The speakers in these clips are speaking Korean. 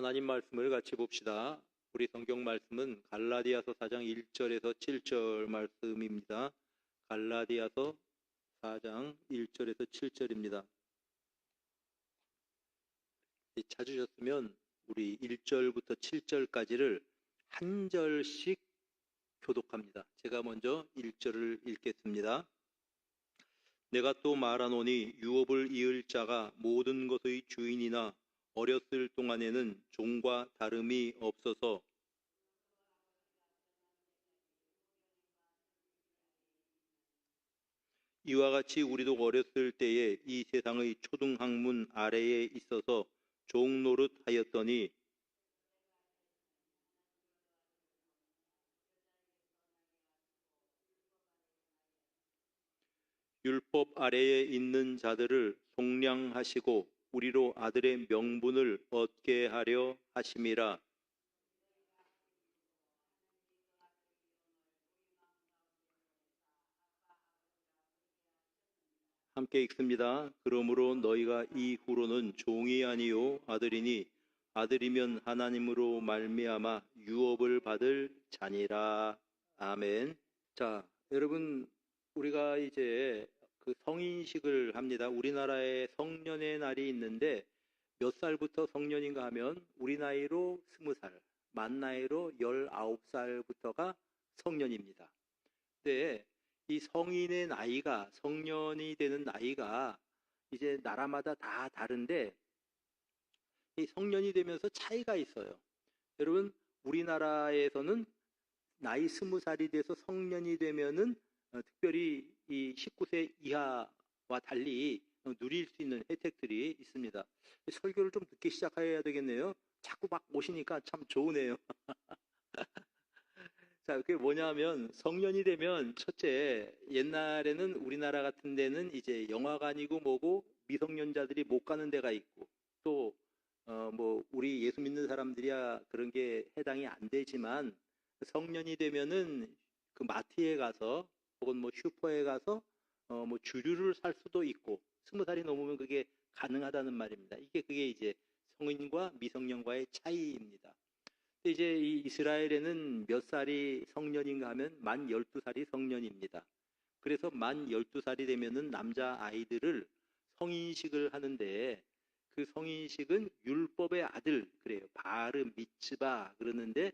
하나님 말씀을 같이 봅시다. 우리 성경 말씀은 갈라디아서 4장 1절에서 7절 말씀입니다. 갈라디아서 4장 1절에서 7절입니다. 찾으셨으면 우리 1절부터 7절까지를 한 절씩 교독합니다. 제가 먼저 1절을 읽겠습니다. 내가 또 말하노니 유업을 이을 자가 모든 것의 주인이나 어렸을 동안에는 종과 다름이 없어서 이와 같이 우리도 어렸을 때에 이 세상의 초등학문 아래에 있어서 종 노릇 하였더니 율법 아래에 있는 자들을 속량하시고 우리로 아들의 명분을 얻게 하려 하심이라. 함께 읽습니다. 그러므로 너희가 이후로는 종이 아니요 아들이니 아들이면 하나님으로 말미암아 유업을 받을 자니라. 아멘. 자, 여러분, 우리가 이제 그 성인식을 합니다. 우리나라에 성년의 날이 있는데 몇 살부터 성년인가 하면 우리 나이로 20살, 만 나이로 19살부터가 성년입니다. 근데 이 성인의 나이가, 성년이 되는 나이가 이제 나라마다 다 다른데 이 성년이 되면서 차이가 있어요. 여러분, 우리나라에서는 나이 20살이 돼서 성년이 되면은 특별히 이 19세 이하와 달리 누릴 수 있는 혜택들이 있습니다. 설교를 좀 늦게 시작해야 되겠네요. 자꾸 막 오시니까 참 좋으네요. 자, 그게 뭐냐면 성년이 되면 첫째, 옛날에는 우리나라 같은 데는 이제 영화관이고 뭐고 미성년자들이 못 가는 데가 있고 또 뭐 우리 예수 믿는 사람들이야 그런 게 해당이 안 되지만 성년이 되면은 그 마트에 가서 혹은 뭐 슈퍼에 가서 뭐 주류를 살 수도 있고 20살이 넘으면 그게 가능하다는 말입니다. 그게 이제 성인과 미성년과의 차이입니다. 이제 이 이스라엘에는 몇 살이 성년인가 하면 만 12살이 성년입니다. 그래서 만 12살이 되면은 남자 아이들을 성인식을 하는데 그 성인식은 율법의 아들 그래요. 바르 미츠바 그러는데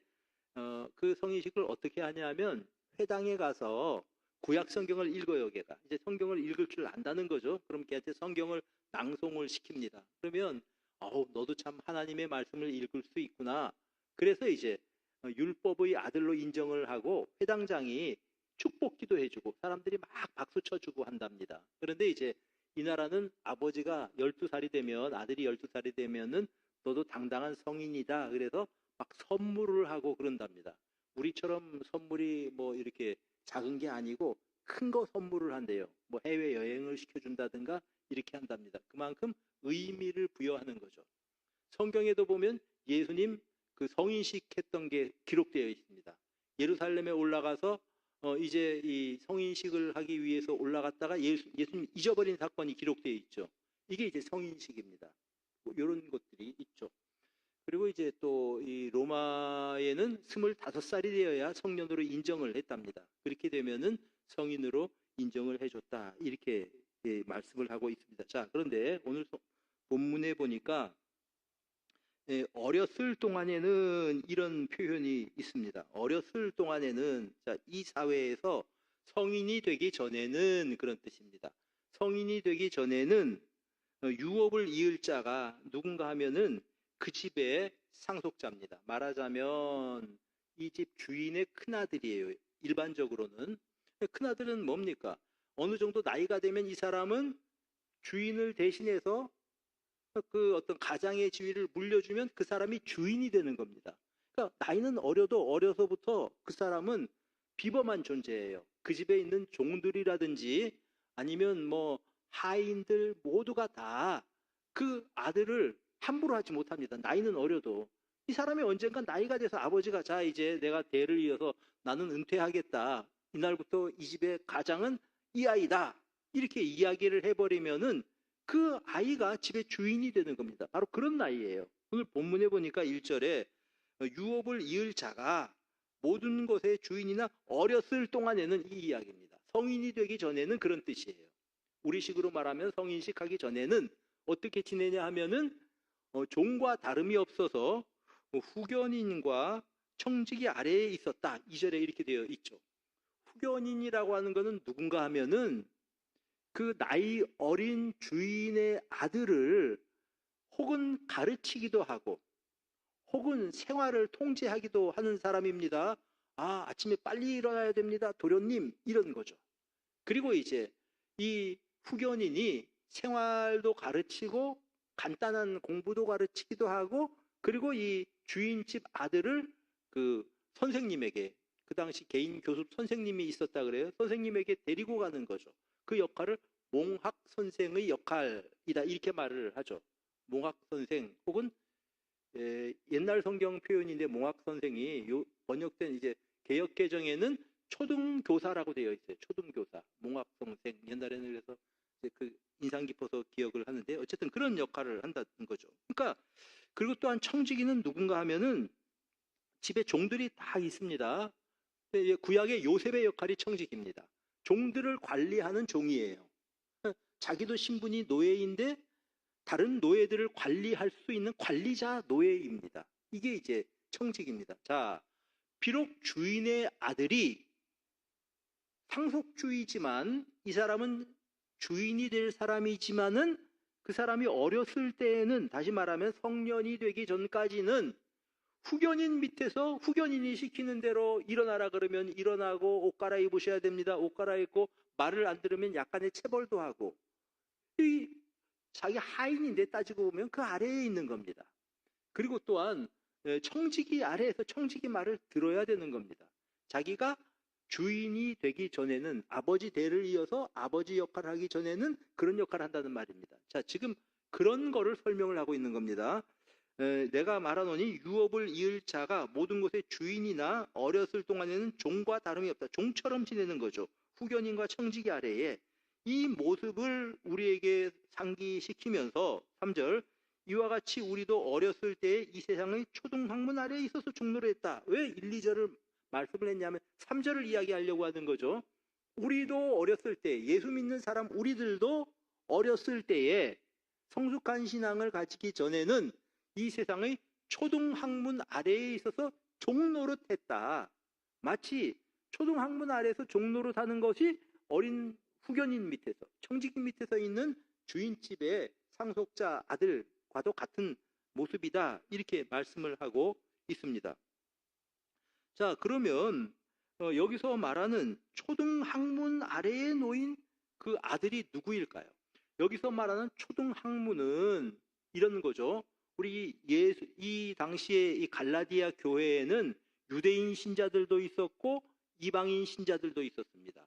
그 성인식을 어떻게 하냐면 회당에 가서 구약 성경을 읽어요. 걔가 이제 성경을 읽을 줄 안다는 거죠. 그럼 걔한테 성경을 낭송을 시킵니다. 그러면 너도 참 하나님의 말씀을 읽을 수 있구나. 그래서 이제 율법의 아들로 인정을 하고 회당장이 축복기도 해주고 사람들이 막 박수 쳐주고 한답니다. 그런데 이제 이 나라는 아버지가 12살이 되면 아들이 12살이 되면은 너도 당당한 성인이다. 그래서 막 선물을 하고 그런답니다. 우리처럼 선물이 뭐 이렇게 작은 게 아니고 큰 거 선물을 한대요. 뭐 해외 여행을 시켜준다든가 이렇게 한답니다. 그만큼 의미를 부여하는 거죠. 성경에도 보면 예수님 그 성인식 했던 게 기록되어 있습니다. 예루살렘에 올라가서 이제 이 성인식을 하기 위해서 올라갔다가 예수님 잊어버린 사건이 기록되어 있죠. 이게 이제 성인식입니다. 뭐 이런 것들이 있죠. 그리고 이제 또 이 로마에는 25살이 되어야 성년으로 인정을 했답니다. 그렇게 되면은 성인으로 인정을 해줬다. 이렇게 말씀을 하고 있습니다. 자, 그런데 오늘 본문에 보니까 어렸을 동안에는 이런 표현이 있습니다. 어렸을 동안에는 이 사회에서 성인이 되기 전에는 그런 뜻입니다. 성인이 되기 전에는 유업을 이을 자가 누군가 하면은 그 집의 상속자입니다. 말하자면 이 집 주인의 큰아들이에요. 일반적으로는. 큰아들은 뭡니까? 어느 정도 나이가 되면 이 사람은 주인을 대신해서 그 어떤 가장의 지위를 물려주면 그 사람이 주인이 되는 겁니다. 그러니까 나이는 어려서부터 그 사람은 비범한 존재예요. 그 집에 있는 종들이라든지 아니면 뭐 하인들 모두가 다 그 아들을 함부로 하지 못합니다. 나이는 어려도. 이 사람이 언젠가 나이가 돼서 아버지가 자 이제 내가 대를 이어서 나는 은퇴하겠다. 이날부터 이 집의 가장은 이 아이다. 이렇게 이야기를 해버리면은 그 아이가 집의 주인이 되는 겁니다. 바로 그런 나이예요. 오늘 본문에 보니까 1절에 유업을 이을 자가 모든 것의 주인이나 어렸을 동안에는, 이 이야기입니다. 성인이 되기 전에는 그런 뜻이에요. 우리식으로 말하면 성인식 하기 전에는 어떻게 지내냐 하면은 종과 다름이 없어서 후견인과 청지기 아래에 있었다. 2절에 이렇게 되어 있죠. 후견인이라고 하는 것은 누군가 하면은 그 나이 어린 주인의 아들을 혹은 가르치기도 하고 혹은 생활을 통제하기도 하는 사람입니다. 아, 아침에 빨리 일어나야 됩니다, 도련님, 이런 거죠. 그리고 이제 이 후견인이 생활도 가르치고 간단한 공부도 가르치기도 하고, 그리고 이 주인집 아들을 그 선생님에게, 그 당시 개인 교습 선생님이 있었다 그래요. 선생님에게 데리고 가는 거죠. 그 역할을 몽학 선생의 역할이다, 이렇게 말을 하죠. 몽학 선생, 혹은 옛날 성경 표현인데 몽학 선생이 번역된 이제 개역 개정에는 초등교사라고 되어 있어요. 초등교사, 몽학 선생. 옛날에는 그래서 이제 그 인상 깊어서 기억을 하는데, 어쨌든 그런 역할을 한다는 거죠. 그러니까, 그리고 또한 청지기는 누군가 하면은 집에 종들이 다 있습니다. 구약의 요셉의 역할이 청지기입니다. 종들을 관리하는 종이에요. 자기도 신분이 노예인데 다른 노예들을 관리할 수 있는 관리자 노예입니다. 이게 이제 청직입니다. 자, 비록 주인의 아들이 상속주의지만, 이 사람은 주인이 될 사람이지만은 그 사람이 어렸을 때에는, 다시 말하면 성년이 되기 전까지는 후견인 밑에서 후견인이 시키는 대로 일어나라 그러면 일어나고, 옷 갈아입으셔야 됩니다, 옷 갈아입고, 말을 안 들으면 약간의 체벌도 하고, 이 자기 하인인데 따지고 보면 그 아래에 있는 겁니다. 그리고 또한 청지기 아래에서 청지기 말을 들어야 되는 겁니다. 자기가 주인이 되기 전에는, 아버지 대를 이어서 아버지 역할을 하기 전에는 그런 역할을 한다는 말입니다. 자, 지금 그런 거를 설명을 하고 있는 겁니다. 내가 말하노니 유업을 이을 자가 모든 것의 주인이나 어렸을 동안에는 종과 다름이 없다. 종처럼 지내는 거죠. 후견인과 청지기 아래에. 이 모습을 우리에게 상기시키면서 3절, 이와 같이 우리도 어렸을 때에 이 세상의 초등학문 아래에 있어서 종노를 했다. 왜 1, 2절을 말씀을 했냐면 3절을 이야기하려고 하는 거죠. 우리도 어렸을 때, 예수 믿는 사람 우리들도 어렸을 때에 성숙한 신앙을 가지기 전에는 이 세상의 초등학문 아래에 있어서 종노릇했다. 마치 초등학문 아래에서 종노릇하는 것이 어린 후견인 밑에서, 청지기 밑에서 있는 주인집의 상속자 아들과도 같은 모습이다, 이렇게 말씀을 하고 있습니다. 자, 그러면 여기서 말하는 초등학문 아래에 놓인 그 아들이 누구일까요? 여기서 말하는 초등학문은 이런 거죠. 우리 이 당시에 이 갈라디아 교회에는 유대인 신자들도 있었고 이방인 신자들도 있었습니다.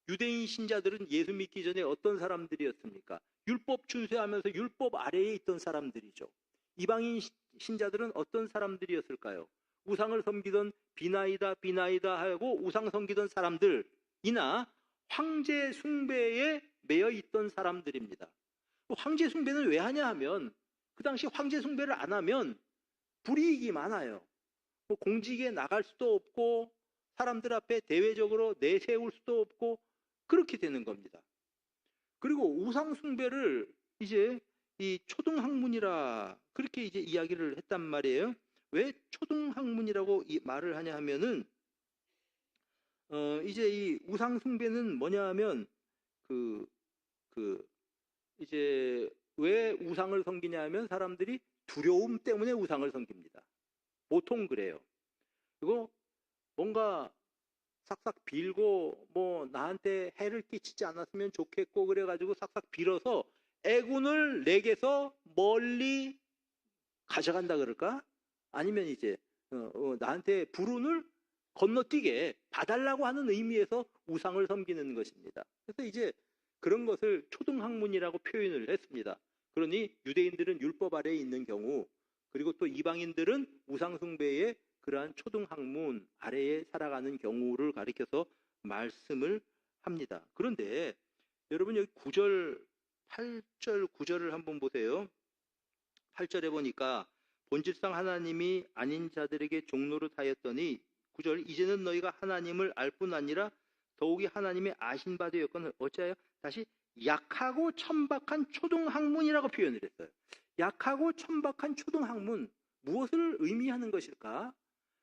유대인 신자들은 예수 믿기 전에 어떤 사람들이었습니까? 율법 준수하면서 율법 아래에 있던 사람들이죠. 이방인 신자들은 어떤 사람들이었을까요? 우상을 섬기던 비나이다 하고 우상 섬기던 사람들이나 황제 숭배에 매여 있던 사람들입니다. 황제 숭배는 왜 하냐 하면, 그 당시 황제 숭배를 안 하면 불이익이 많아요. 공직에 나갈 수도 없고 사람들 앞에 대외적으로 내세울 수도 없고 그렇게 되는 겁니다. 그리고 우상 숭배를 이제 이 초등학문이라 그렇게 이제 이야기를 했단 말이에요. 왜 초등학문이라고 이 말을 하냐 하면은 이제 이 우상 숭배는 뭐냐 하면 이제 왜 우상을 섬기냐 하면 사람들이 두려움 때문에 우상을 섬깁니다. 보통 그래요. 그리고 뭔가 싹싹 빌고 뭐 나한테 해를 끼치지 않았으면 좋겠고 그래가지고 싹싹 빌어서 애군을 내게서 멀리 가져간다 그럴까? 아니면 이제 나한테 불운을 건너뛰게 봐달라고 하는 의미에서 우상을 섬기는 것입니다. 그래서 이제 그런 것을 초등학문이라고 표현을 했습니다. 그러니 유대인들은 율법 아래에 있는 경우, 그리고 또 이방인들은 우상숭배의 그러한 초등학문 아래에 살아가는 경우를 가리켜서 말씀을 합니다. 그런데 여러분 여기 9절, 8절, 9절을 한번 보세요. 8절에 보니까 본질상 하나님이 아닌 자들에게 종노릇하였더니 9절 이제는 너희가 하나님을 알 뿐 아니라 더욱이 하나님의 아신 바 되었거늘 어찌하여 다시 약하고 천박한 초등학문이라고 표현을 했어요. 약하고 천박한 초등학문 무엇을 의미하는 것일까?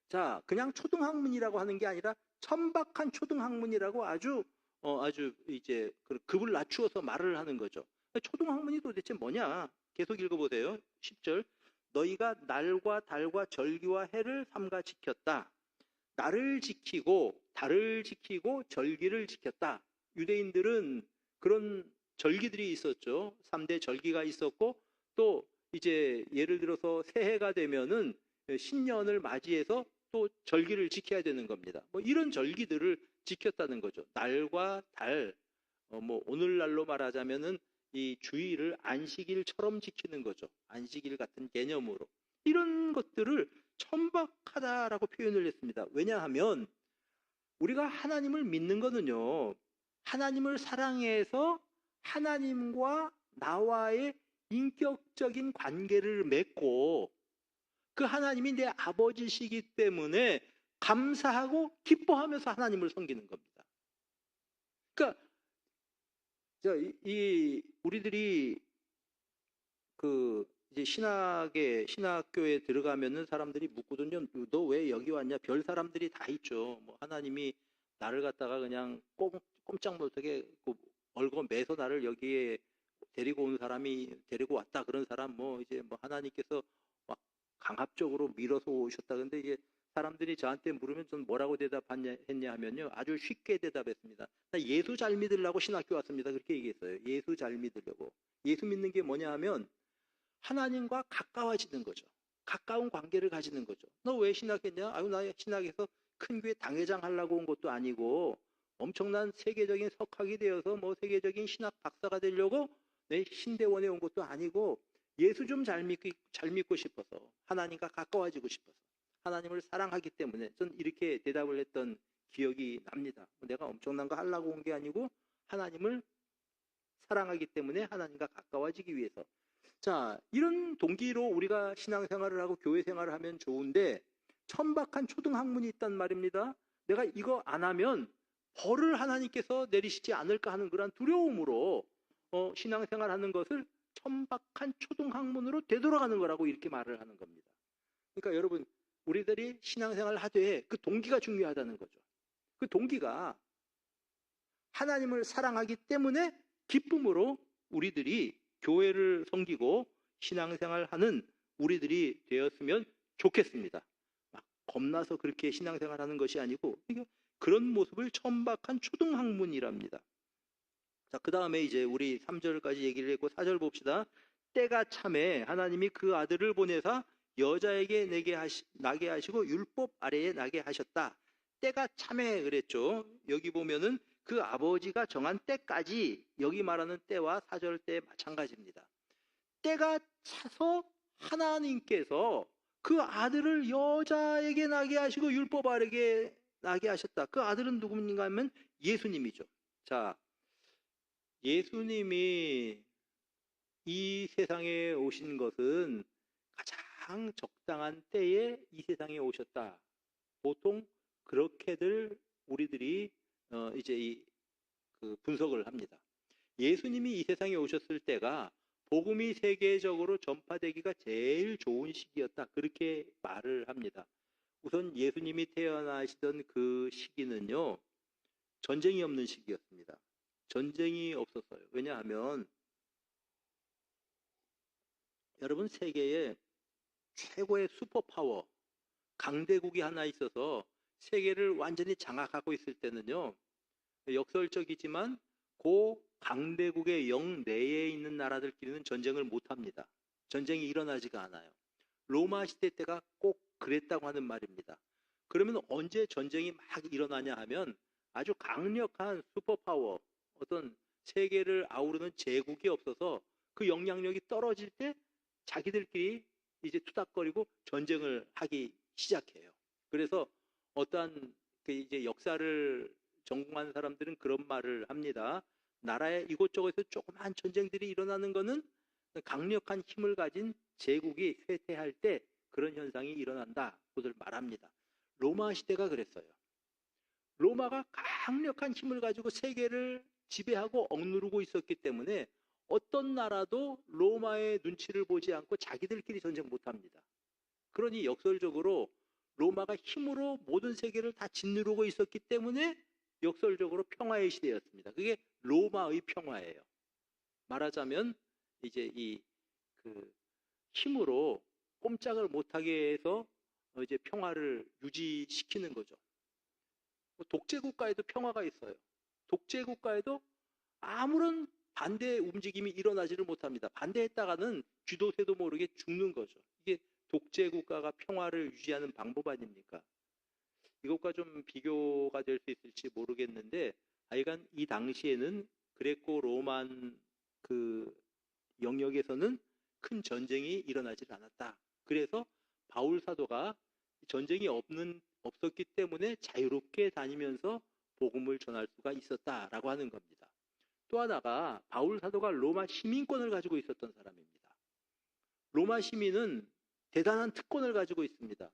자, 그냥 초등학문이라고 하는 게 아니라 천박한 초등학문이라고 아주 이제 급을 낮추어서 말을 하는 거죠. 초등학문이 도대체 뭐냐? 계속 읽어보세요. 10절 너희가 날과 달과 절기와 해를 삼가 지켰다. 날을 지키고 달을 지키고 절기를 지켰다. 유대인들은 그런 절기들이 있었죠. 3대 절기가 있었고 또 이제 예를 들어서 새해가 되면은 신년을 맞이해서 또 절기를 지켜야 되는 겁니다. 뭐 이런 절기들을 지켰다는 거죠. 날과 달, 뭐 오늘날로 말하자면은 이 주일을 안식일처럼 지키는 거죠. 안식일 같은 개념으로. 이런 것들을 천박하다라고 표현을 했습니다. 왜냐하면 우리가 하나님을 믿는 거는요. 하나님을 사랑해서 하나님과 나와의 인격적인 관계를 맺고 그 하나님이 내 아버지시기 때문에 감사하고 기뻐하면서 하나님을 섬기는 겁니다. 그러니까 우리들이 이제 신학교에 들어가면은 사람들이 묻거든요. 너 왜 여기 왔냐? 별 사람들이 다 있죠. 뭐 하나님이 나를 갖다가 그냥 꼼짝 못하게 얼고 매서 나를 여기에 데리고 온 사람이 데리고 왔다 그런 사람 뭐 이제 뭐 하나님께서 막 강압적으로 밀어서 오셨다. 근데 이게 사람들이 저한테 물으면 전 뭐라고 대답했냐 하면요. 아주 쉽게 대답했습니다. 나 예수 잘 믿으려고 신학교 왔습니다. 그렇게 얘기했어요. 예수 잘 믿으려고. 예수 믿는 게 뭐냐 하면 하나님과 가까워지는 거죠. 가까운 관계를 가지는 거죠. 너 왜 신학했냐? 아유, 나 신학에서 큰 교회 당회장 하려고 온 것도 아니고 엄청난 세계적인 석학이 되어서 뭐 세계적인 신학 박사가 되려고 내 신대원에 온 것도 아니고 예수 좀 잘 믿고 싶어서 하나님과 가까워지고 싶어서 하나님을 사랑하기 때문에 전 이렇게 대답을 했던 기억이 납니다. 내가 엄청난 거 하려고 온 게 아니고 하나님을 사랑하기 때문에 하나님과 가까워지기 위해서. 자, 이런 동기로 우리가 신앙생활을 하고 교회 생활을 하면 좋은데 천박한 초등학문이 있단 말입니다. 내가 이거 안 하면 벌을 하나님께서 내리시지 않을까 하는 그런 두려움으로 신앙생활하는 것을 천박한 초등학문으로 되돌아가는 거라고 이렇게 말을 하는 겁니다. 그러니까 여러분 우리들이 신앙생활을 하되 그 동기가 중요하다는 거죠. 그 동기가 하나님을 사랑하기 때문에 기쁨으로 우리들이 교회를 섬기고 신앙생활하는 우리들이 되었으면 좋겠습니다. 막 겁나서 그렇게 신앙생활하는 것이 아니고 그런 모습을 천박한 초등학문이랍니다. 자, 그 다음에 이제 우리 3절까지 얘기를 했고 4절 봅시다. 때가 참에 하나님이 그 아들을 보내사 여자에게 나게 하시고 율법 아래에 나게 하셨다. 때가 참에 그랬죠. 여기 보면은 그 아버지가 정한 때까지 여기 말하는 때와 4절 때 마찬가지입니다. 때가 차서 하나님께서 그 아들을 여자에게 나게 하시고 율법 아래에 나게 하셨다. 그 아들은 누구인가 하면 예수님이죠. 자, 예수님이 이 세상에 오신 것은 가장 적당한 때에 이 세상에 오셨다. 보통 그렇게들 우리들이 이제 그 분석을 합니다. 예수님이 이 세상에 오셨을 때가 복음이 세계적으로 전파되기가 제일 좋은 시기였다. 그렇게 말을 합니다. 우선 예수님이 태어나시던 그 시기는요. 전쟁이 없는 시기였습니다. 전쟁이 없었어요. 왜냐하면 여러분 세계에 최고의 슈퍼파워 강대국이 하나 있어서 세계를 완전히 장악하고 있을 때는요. 역설적이지만 그 강대국의 영내에 있는 나라들끼리는 전쟁을 못합니다. 전쟁이 일어나지가 않아요. 로마 시대 때가 꼭 그랬다고 하는 말입니다. 그러면 언제 전쟁이 막 일어나냐 하면 아주 강력한 슈퍼파워 어떤 세계를 아우르는 제국이 없어서 그 영향력이 떨어질 때 자기들끼리 이제 투닥거리고 전쟁을 하기 시작해요. 그래서 어떠한 이제 역사를 전공한 사람들은 그런 말을 합니다. 나라의 이곳저곳에서 조그만 전쟁들이 일어나는 것은 강력한 힘을 가진 제국이 쇠퇴할 때 그런 현상이 일어난다고들 말합니다. 로마 시대가 그랬어요. 로마가 강력한 힘을 가지고 세계를 지배하고 억누르고 있었기 때문에 어떤 나라도 로마의 눈치를 보지 않고 자기들끼리 전쟁 못합니다. 그러니 역설적으로 로마가 힘으로 모든 세계를 다 짓누르고 있었기 때문에 역설적으로 평화의 시대였습니다. 그게 로마의 평화예요. 말하자면 이제 그 힘으로 꼼짝을 못하게 해서 이제 평화를 유지시키는 거죠. 독재 국가에도 평화가 있어요. 독재 국가에도 아무런 반대 움직임이 일어나지를 못합니다. 반대했다가는 쥐도 새도 모르게 죽는 거죠. 이게 독재 국가가 평화를 유지하는 방법 아닙니까? 이것과 좀 비교가 될 수 있을지 모르겠는데 하여간 이 당시에는 그레코 로만 그 영역에서는 큰 전쟁이 일어나질 않았다. 그래서 바울 사도가 전쟁이 없었기 때문에 자유롭게 다니면서 복음을 전할 수가 있었다라고 하는 겁니다. 또 하나가 바울 사도가 로마 시민권을 가지고 있었던 사람입니다. 로마 시민은 대단한 특권을 가지고 있습니다.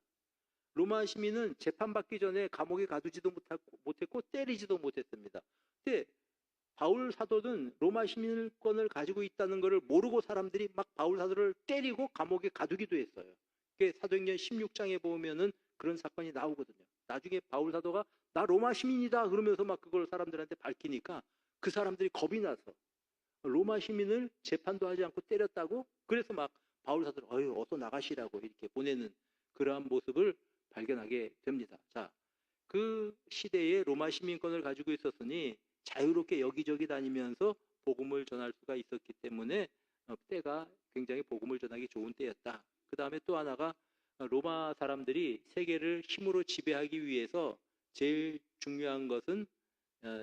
로마 시민은 재판받기 전에 감옥에 가두지도 못했고 때리지도 못했습니다. 근데 바울 사도는 로마 시민권을 가지고 있다는 것을 모르고 사람들이 막 바울 사도를 때리고 감옥에 가두기도 했어요. 사도행전 16장에 보면은 그런 사건이 나오거든요. 나중에 바울 사도가 나 로마 시민이다 그러면서 막 그걸 사람들한테 밝히니까 그 사람들이 겁이 나서 로마 시민을 재판도 하지 않고 때렸다고. 그래서 막 바울 사도를 어서 나가시라고 이렇게 보내는 그러한 모습을 발견하게 됩니다. 자, 그 시대에 로마 시민권을 가지고 있었으니 자유롭게 여기저기 다니면서 복음을 전할 수가 있었기 때문에 때가 굉장히 복음을 전하기 좋은 때였다. 그 다음에 또 하나가 로마 사람들이 세계를 힘으로 지배하기 위해서 제일 중요한 것은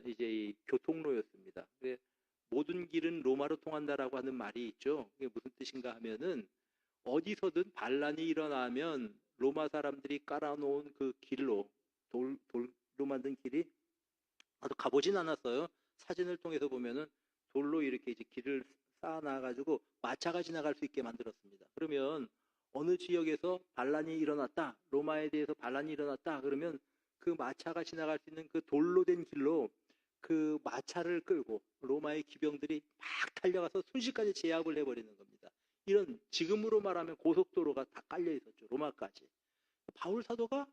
이제 이 교통로였습니다. 모든 길은 로마로 통한다라고 하는 말이 있죠. 이게 무슨 뜻인가 하면은 어디서든 반란이 일어나면 로마 사람들이 깔아놓은 그 길로 돌로 만든 길이 나도 가보진 않았어요. 사진을 통해서 보면은 돌로 이렇게 이제 길을 쌓아놔가지고 마차가 지나갈 수 있게 만들었습니다. 그러면 어느 지역에서 반란이 일어났다, 로마에 대해서 반란이 일어났다 그러면 그 마차가 지나갈 수 있는 그 돌로 된 길로 그 마차를 끌고 로마의 기병들이 막 달려가서 순식간에 제압을 해버리는 겁니다. 이런 지금으로 말하면 고속도로가 다 깔려 있었죠. 로마까지. 바울 사도가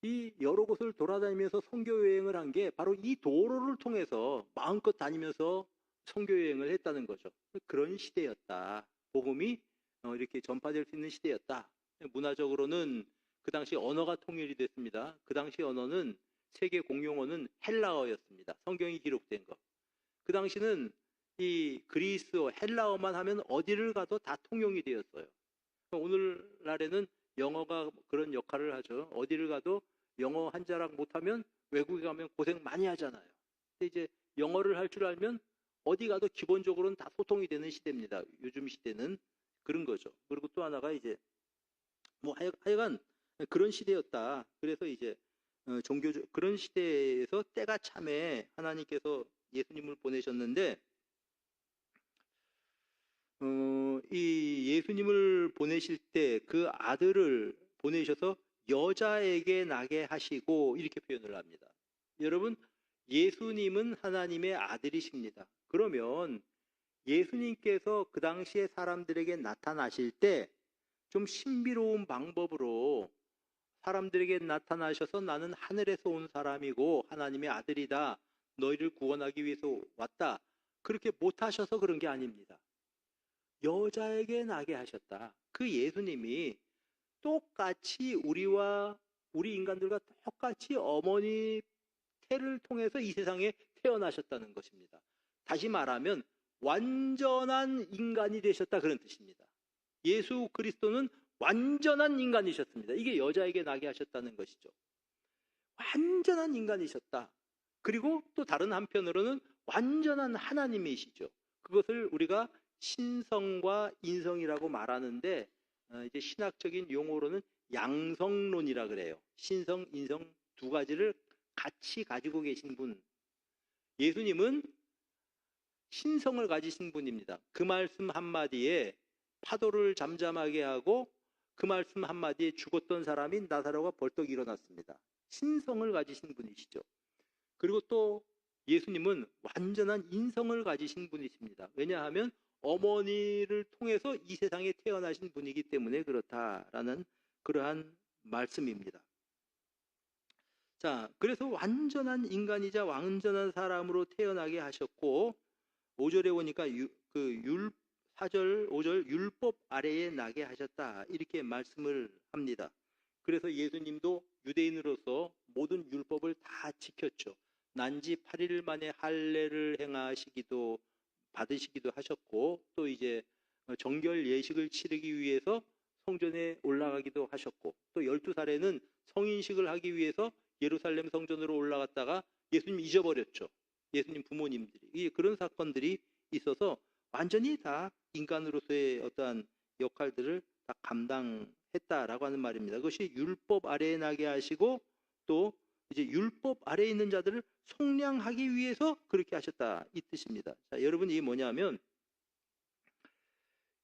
이 여러 곳을 돌아다니면서 선교 여행을 한 게 바로 이 도로를 통해서 마음껏 다니면서 선교 여행을 했다는 거죠. 그런 시대였다. 복음이 이렇게 전파될 수 있는 시대였다. 문화적으로는 그 당시 언어가 통일이 됐습니다. 그 당시 언어는 세계 공용어는 헬라어였습니다. 성경이 기록된 것. 그 당시는 이 그리스어, 헬라어만 하면 어디를 가도 다 통용이 되었어요. 오늘날에는 영어가 그런 역할을 하죠. 어디를 가도 영어 한 자락 못하면 외국에 가면 고생 많이 하잖아요. 근데 이제 영어를 할 줄 알면 어디 가도 기본적으로는 다 소통이 되는 시대입니다. 요즘 시대는 그런 거죠. 그리고 또 하나가 이제 뭐 하여간 그런 시대였다. 그래서 이제 종교적 그런 시대에서 때가 참에 하나님께서 예수님을 보내셨는데 이 예수님을 보내실 때 그 아들을 보내셔서 여자에게 나게 하시고 이렇게 표현을 합니다. 여러분, 예수님은 하나님의 아들이십니다. 그러면 예수님께서 그 당시에 사람들에게 나타나실 때 좀 신비로운 방법으로 사람들에게 나타나셔서 나는 하늘에서 온 사람이고 하나님의 아들이다. 너희를 구원하기 위해서 왔다. 그렇게 못하셔서 그런 게 아닙니다. 여자에게 나게 하셨다. 그 예수님이 똑같이 우리 인간들과 똑같이 어머니 태를 통해서 이 세상에 태어나셨다는 것입니다. 다시 말하면 완전한 인간이 되셨다 그런 뜻입니다. 예수 그리스도는 완전한 인간이셨습니다. 이게 여자에게 나게 하셨다는 것이죠. 완전한 인간이셨다. 그리고 또 다른 한편으로는 완전한 하나님이시죠. 그것을 우리가 신성과 인성이라고 말하는데 이제 신학적인 용어로는 양성론이라 그래요. 신성, 인성 두 가지를 같이 가지고 계신 분. 예수님은 신성을 가지신 분입니다. 그 말씀 한마디에 파도를 잠잠하게 하고 그 말씀 한마디에 죽었던 사람이 나사로가 벌떡 일어났습니다. 신성을 가지신 분이시죠. 그리고 또 예수님은 완전한 인성을 가지신 분이십니다. 왜냐하면 어머니를 통해서 이 세상에 태어나신 분이기 때문에 그렇다라는 그러한 말씀입니다. 자, 그래서 완전한 인간이자 완전한 사람으로 태어나게 하셨고 5절에 보니까 4절, 5절 율법 아래에 나게 하셨다 이렇게 말씀을 합니다. 그래서 예수님도 유대인으로서 모든 율법을 다 지켰죠. 난지 8일 만에 할례를 행하시기도 받으시기도 하셨고 또 이제 정결 예식을 치르기 위해서 성전에 올라가기도 하셨고 또 12살에는 성인식을 하기 위해서 예루살렘 성전으로 올라갔다가 예수님 잊어버렸죠. 예수님 부모님들이. 그런 사건들이 있어서 완전히 다 인간으로서의 어떠한 역할들을 다 감당했다라고 하는 말입니다. 그것이 율법 아래에 나게 하시고 또 이제 율법 아래에 있는 자들을 속량하기 위해서 그렇게 하셨다 이 뜻입니다. 자, 여러분 이게 뭐냐면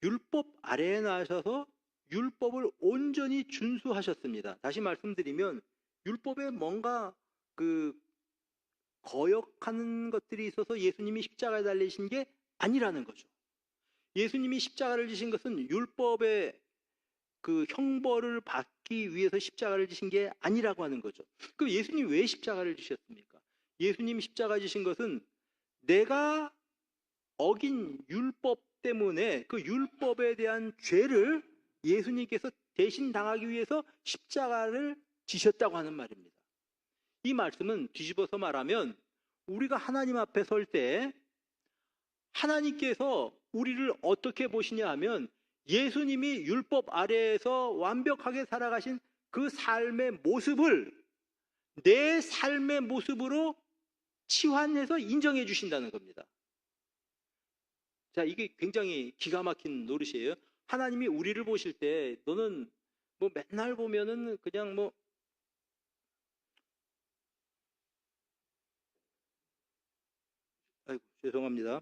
율법 아래에 나셔서 율법을 온전히 준수하셨습니다. 다시 말씀드리면 율법에 뭔가 거역하는 것들이 있어서 예수님이 십자가에 달리신 게 아니라는 거죠. 예수님이 십자가를 지신 것은 율법의 그 형벌을 받기 위해서 십자가를 지신 게 아니라고 하는 거죠. 그럼 예수님 왜 십자가를 지셨습니까? 예수님 십자가 지신 것은 내가 어긴 율법 때문에 그 율법에 대한 죄를 예수님께서 대신 당하기 위해서 십자가를 지셨다고 하는 말입니다. 이 말씀은 뒤집어서 말하면 우리가 하나님 앞에 설 때 하나님께서 우리를 어떻게 보시냐 하면 예수님이 율법 아래에서 완벽하게 살아가신 그 삶의 모습을 내 삶의 모습으로 치환해서 인정해 주신다는 겁니다. 자, 이게 굉장히 기가 막힌 노릇이에요. 하나님이 우리를 보실 때 너는 뭐 맨날 보면은 그냥 뭐 아이고 죄송합니다.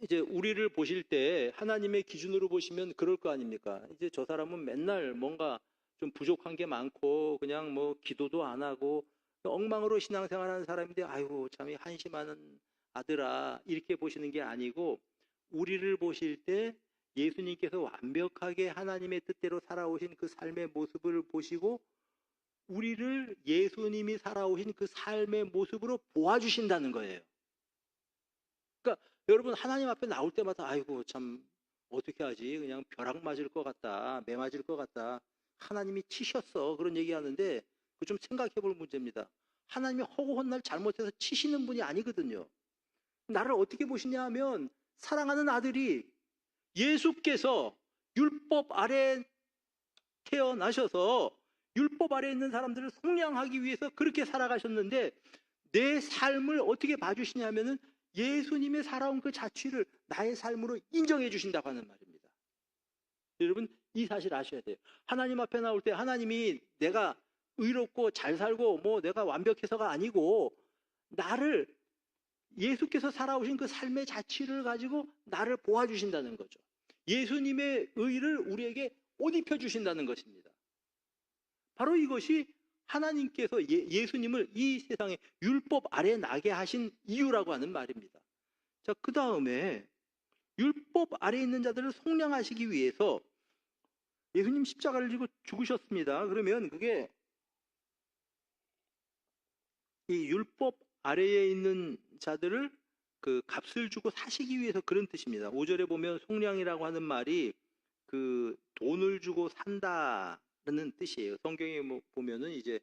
이제 우리를 보실 때 하나님의 기준으로 보시면 그럴 거 아닙니까? 이제 저 사람은 맨날 뭔가 좀 부족한 게 많고 그냥 뭐 기도도 안 하고 엉망으로 신앙생활하는 사람인데 아이고 참 한심한 아들아 이렇게 보시는 게 아니고 우리를 보실 때 예수님께서 완벽하게 하나님의 뜻대로 살아오신 그 삶의 모습을 보시고 우리를 예수님이 살아오신 그 삶의 모습으로 보아주신다는 거예요. 그러니까 여러분 하나님 앞에 나올 때마다 아이고 참 어떻게 하지 그냥 벼락 맞을 것 같다 매 맞을 것 같다 하나님이 치셨어 그런 얘기하는데 그 좀 생각해 볼 문제입니다. 하나님이 허구 헛날 잘못해서 치시는 분이 아니거든요. 나를 어떻게 보시냐 하면 사랑하는 아들이 예수께서 율법 아래 태어나셔서 율법 아래 있는 사람들을 속량하기 위해서 그렇게 살아가셨는데 내 삶을 어떻게 봐주시냐면은 예수님의 살아온 그 자취를 나의 삶으로 인정해 주신다고 하는 말입니다. 여러분 이 사실 아셔야 돼요. 하나님 앞에 나올 때 하나님이 내가 의롭고 잘 살고 뭐 내가 완벽해서가 아니고 나를 예수께서 살아오신 그 삶의 자취를 가지고 나를 보아주신다는 거죠. 예수님의 의를 우리에게 옷 입혀주신다는 것입니다. 바로 이것이 하나님께서 예수님을 이 세상에 율법 아래 나게 하신 이유라고 하는 말입니다. 자, 그 다음에 율법 아래 있는 자들을 속량하시기 위해서 예수님 십자가를 지고 죽으셨습니다. 그러면 그게 이 율법 아래에 있는 자들을 그 값을 주고 사시기 위해서 그런 뜻입니다. 5절에 보면 속량이라고 하는 말이 그 돈을 주고 산다는 뜻이에요. 성경에 보면은 이제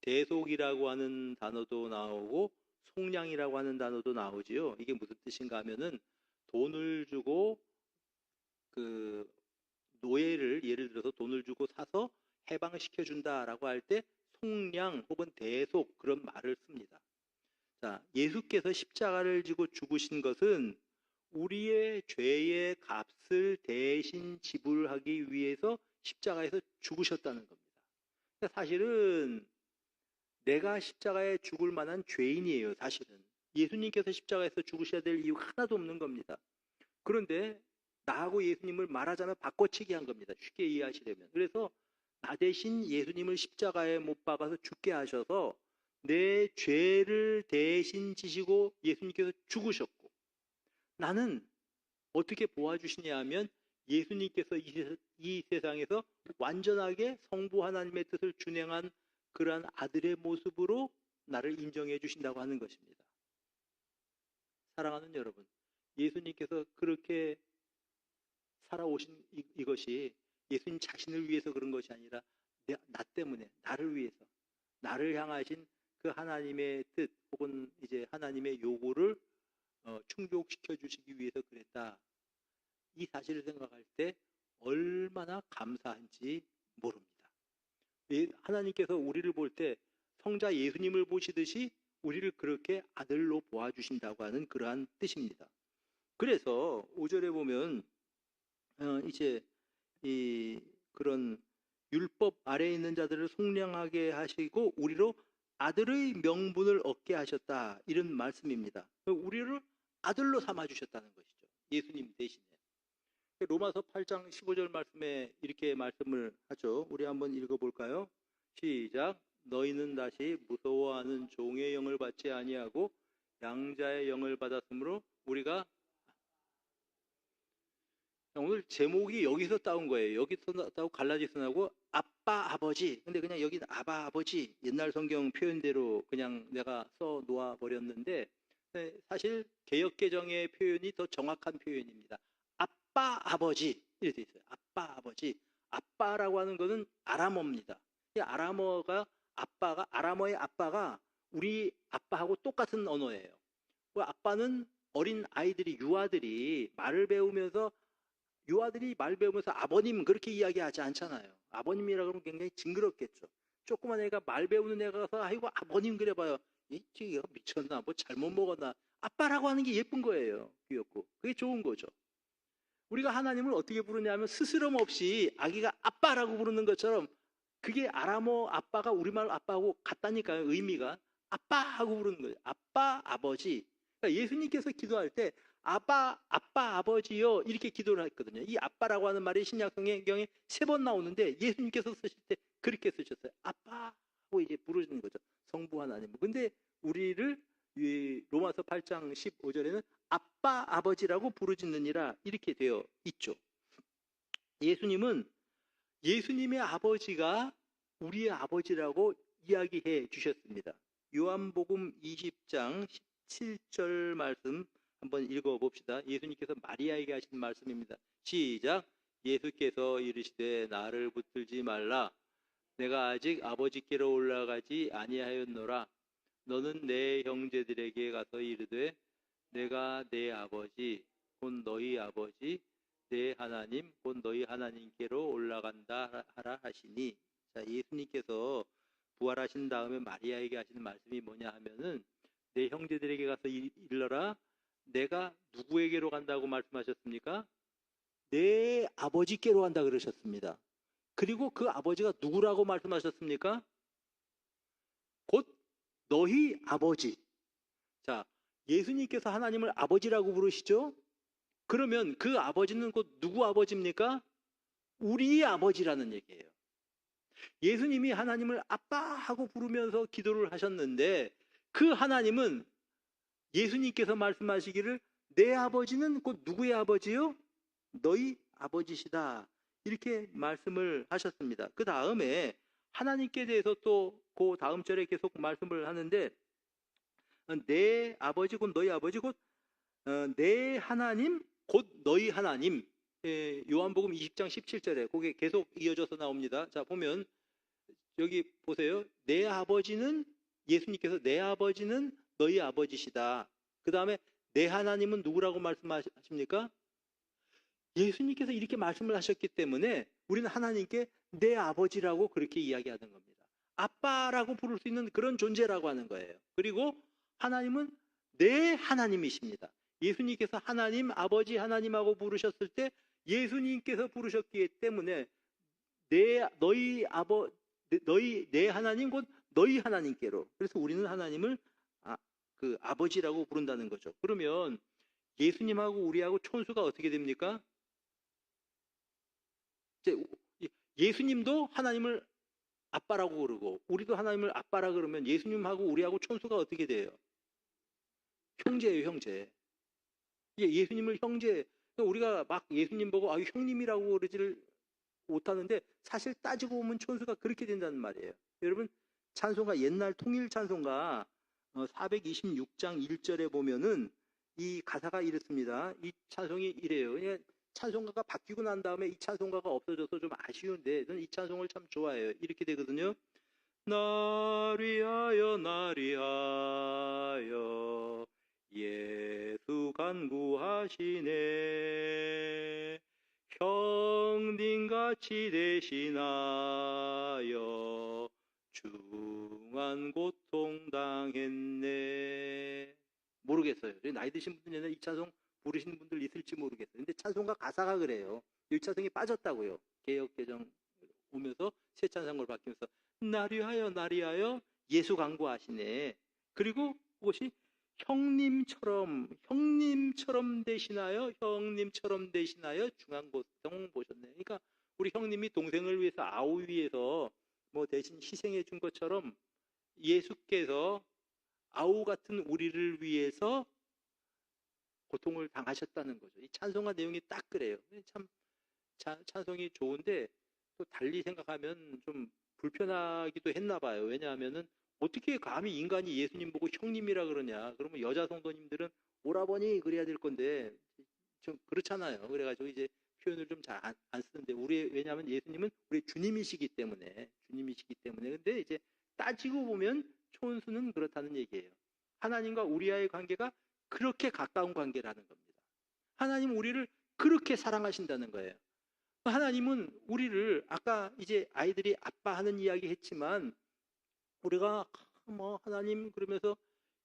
대속이라고 하는 단어도 나오고 속량이라고 하는 단어도 나오지요. 이게 무슨 뜻인가 하면은 돈을 주고 그 노예를 예를 들어서 돈을 주고 사서 해방시켜 준다라고 할 때 속량 혹은 대속 그런 말을 씁니다. 자, 예수께서 십자가를 지고 죽으신 것은 우리의 죄의 값을 대신 지불하기 위해서 십자가에서 죽으셨다는 겁니다. 사실은 내가 십자가에 죽을 만한 죄인이에요. 사실은 예수님께서 십자가에서 죽으셔야 될 이유 하나도 없는 겁니다. 그런데 나하고 예수님을 말하자면 바꿔치기 한 겁니다. 쉽게 이해하시려면. 그래서 나 대신 예수님을 십자가에 못 박아서 죽게 하셔서 내 죄를 대신 지시고 예수님께서 죽으셨고, 나는 어떻게 도와주시냐 하면 예수님께서 이 세상에서 완전하게 성부 하나님의 뜻을 준행한 그러한 아들의 모습으로 나를 인정해 주신다고 하는 것입니다. 사랑하는 여러분, 예수님께서 그렇게 살아오신 이것이 예수님 자신을 위해서 그런 것이 아니라 나 때문에, 나를 위해서, 나를 향하신 그 하나님의 뜻 혹은 이제 하나님의 요구를 충족시켜 주시기 위해서 그랬다. 이 사실을 생각할 때 얼마나 감사한지 모릅니다. 하나님께서 우리를 볼 때 성자 예수님을 보시듯이 우리를 그렇게 아들로 보아주신다고 하는 그러한 뜻입니다. 그래서 5절에 보면 이제 이 그런 율법 아래에 있는 자들을 속량하게 하시고 우리로 아들의 명분을 얻게 하셨다, 이런 말씀입니다. 우리를 아들로 삼아 주셨다는 것이죠. 예수님 대신에. 로마서 8장 15절 말씀에 이렇게 말씀을 하죠. 우리 한번 읽어볼까요? 시작. 너희는 다시 무서워하는 종의 영을 받지 아니하고 양자의 영을 받았으므로 우리가, 오늘 제목이 여기서 따온 거예요. 여기서 따고 갈라디아서 나오고 아빠 아버지. 근데 그냥 여기는 아바 아버지, 옛날 성경 표현대로 그냥 내가 써 놓아 버렸는데 사실 개역개정의 표현이 더 정확한 표현입니다. 아빠 아버지 이렇게 돼 있어요. 아빠 아버지. 아빠라고 하는 것은 아람어입니다. 이 아람어가 아람어의 아빠가 우리 아빠하고 똑같은 언어예요. 아빠는 어린 아이들이, 유아들이 말 배우면서 아버님 그렇게 이야기하지 않잖아요. 아버님이라 그러면 굉장히 징그럽겠죠. 조그만 애가 말 배우는 애가 가서 아이고 아버님 그래봐요. 이 찌개가 미쳤나, 뭐 잘못 먹었나. 아빠라고 하는 게 예쁜 거예요. 귀엽고 그게 좋은 거죠. 우리가 하나님을 어떻게 부르냐면 스스럼 없이 아기가 아빠라고 부르는 것처럼, 그게 아람어 아빠가 우리말 아빠하고 같다니까요. 의미가 아빠 하고 부르는 거예요. 아빠 아버지. 그러니까 예수님께서 기도할 때 아빠 아버지요 이렇게 기도를 했거든요. 이 아빠라고 하는 말이 신약성경에 3번 나오는데 예수님께서 쓰실 때 그렇게 쓰셨어요. 아빠 하고 이제 부르시는 거죠. 성부 하나님. 근데 우리를 로마서 8장 15절에는 아빠 아버지라고 부르짖느니라 이렇게 되어 있죠. 예수님의 아버지가 우리의 아버지라고 이야기해 주셨습니다. 요한복음 20장 17절 말씀 한번 읽어봅시다. 예수님께서 마리아에게 하신 말씀입니다. 시작. 예수께서 이르시되 나를 붙들지 말라. 내가 아직 아버지께로 올라가지 아니하였노라. 너는 내 형제들에게 가서 이르되 내가 내 아버지 곧 너희 아버지 내 하나님 곧 너희 하나님께로 올라간다 하라 하시니. 자, 예수님께서 부활하신 다음에 마리아에게 하시는 말씀이 뭐냐 하면은 내 형제들에게 가서 일러라. 내가 누구에게로 간다고 말씀하셨습니까? 내 아버지께로 간다 그러셨습니다. 그리고 그 아버지가 누구라고 말씀하셨습니까? 곧 너희 아버지. 자, 예수님께서 하나님을 아버지라고 부르시죠? 그러면 그 아버지는 곧 누구 아버지입니까? 우리의 아버지라는 얘기예요. 예수님이 하나님을 아빠하고 부르면서 기도를 하셨는데 그 하나님은 예수님께서 말씀하시기를 내 아버지는 곧 누구의 아버지요? 너희 아버지시다. 이렇게 말씀을 하셨습니다. 그 다음에 하나님께 대해서 또 그 다음 절에 계속 말씀을 하는데 내 아버지 곧 너희 아버지 곧 내 하나님 곧 너희 하나님. 요한복음 20장 17절에 그게 계속 이어져서 나옵니다. 자, 보면 여기 보세요. 내 아버지는, 예수님께서 내 아버지는 너희 아버지시다. 그 다음에 내 하나님은 누구라고 말씀하십니까? 예수님께서 이렇게 말씀을 하셨기 때문에 우리는 하나님께 내 아버지라고 그렇게 이야기하는 겁니다. 아빠라고 부를 수 있는 그런 존재라고 하는 거예요. 그리고 하나님은 내 하나님이십니다. 예수님께서 하나님, 아버지 하나님하고 부르셨을 때 예수님께서 부르셨기 때문에 내 하나님 곧 너희 하나님께로. 그래서 우리는 하나님을 그 아버지라고 부른다는 거죠. 그러면 예수님하고 우리하고 촌수가 어떻게 됩니까? 이제 예수님도 하나님을 아빠라고 그러고 우리도 하나님을 아빠라 그러면 예수님하고 우리하고 천수가 어떻게 돼요? 형제예요, 형제. 예수님을 형제, 우리가 막 예수님 보고 형님이라고 그러지를 못하는데 사실 따지고 보면 천수가 그렇게 된다는 말이에요. 여러분, 찬송가, 옛날 통일 찬송가 426장 1절에 보면은 이 가사가 이렇습니다. 이 찬송이 이래요. 찬송가가 바뀌고 난 다음에 이 찬송가가 없어져서 좀 아쉬운데 저는 이 찬송을 참 좋아해요. 이렇게 되거든요. 날 위하여 날 위하여 예수 간구하시네. 형님같이 대신하여 중한 고통 당했네. 모르겠어요. 나이 드신 분들 이 찬송 부르시는 분들 있을지 모르겠어요. 근데 찬송가 가사가 그래요. 이 찬송이 빠졌다고요. 개역 개정 오면서 새 찬송을 바뀌면서 날 위하여 예수 간구하시네. 그리고 그것이 형님처럼 대신하여 중한 고통 보셨네. 그러니까 우리 형님이 동생을 위해서 아우 위해서 뭐 대신 희생해 준 것처럼 예수께서 아우 같은 우리를 위해서 고통을 당하셨다는 거죠. 이 찬송가 내용이 딱 그래요. 참 찬송이 좋은데 또 달리 생각하면 좀 불편하기도 했나 봐요. 왜냐하면은 어떻게 감히 인간이 예수님 보고 형님이라 그러냐. 그러면 여자 성도님들은 오라버니 그래야 될 건데 좀 그렇잖아요. 그래가지고 이제 표현을 좀 잘 안 쓰는데 왜냐하면 예수님은 우리 주님이시기 때문에 근데 이제 따지고 보면 촌수는 그렇다는 얘기예요. 하나님과 우리와의 관계가 그렇게 가까운 관계라는 겁니다. 하나님은 우리를 그렇게 사랑하신다는 거예요. 하나님은 우리를 아까 이제 아이들이 아빠 하는 이야기 했지만 우리가 뭐 하나님 그러면서